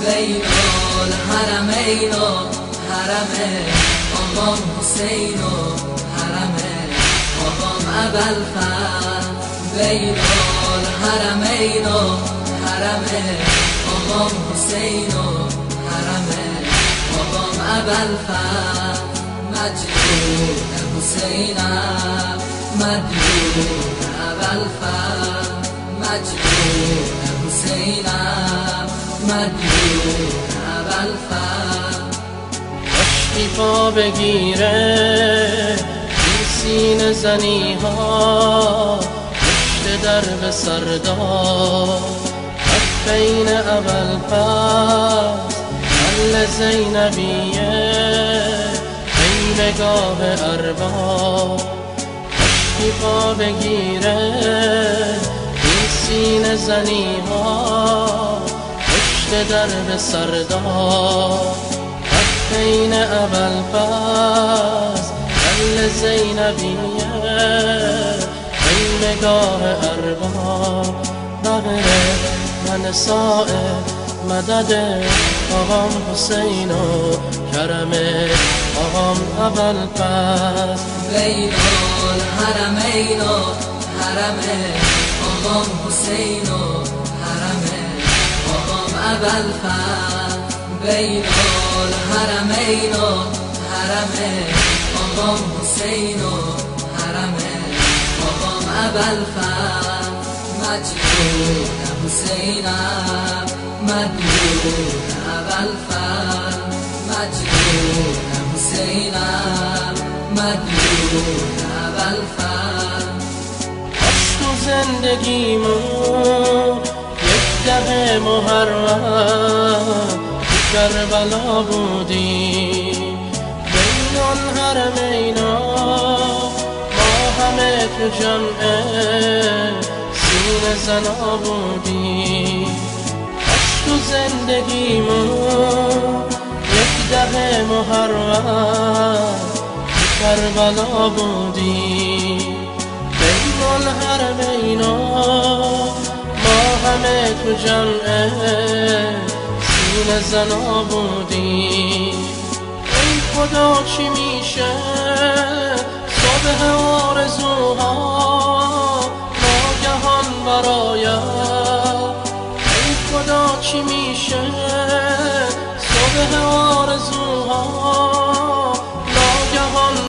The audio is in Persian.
بین الحرمین و حرم آقام حسین و حرم آقام ابوالفضل. بین الحرمین و حرم آقام حسین و حرم آقام ابوالفضل. مجنون حسینم مدیون ابوالفضل. مجنون حسینم مدیون ابوالفضل. عشقی پا بگیره این سینه زنی ها پشت درب سردار بین ابوالفضل محل زینبیه نگاه ارباب. عشقی پا بگیره این سینه زنی ها پشت درب سردار بین ابوالفضل محل زینبیه نگاه ارباب. بغیر من صائب مدد آقام حسین و کرم آقام ابوالفضل. بین الحرمین و حرم آقام حسین و حرم آقام ابوالفضل. بین الحرمین و حرم آقام حسین و حرم آقام ابوالفضل. مجنون حسینم مدیون ابوالفضل. مجنون حسینم مدیون ابوالفضل. کاش تو زندگیمون یک دقیقه محرم کربلا بودی. بین آن حرمینا ما همه تو جمع سینه زنا بودی. تو زندگیمون یک دقیقه محرم کربلا بودی. بین الحرمینا ما همه تو جمع سینه زنا بودی. ای خدا چی میشه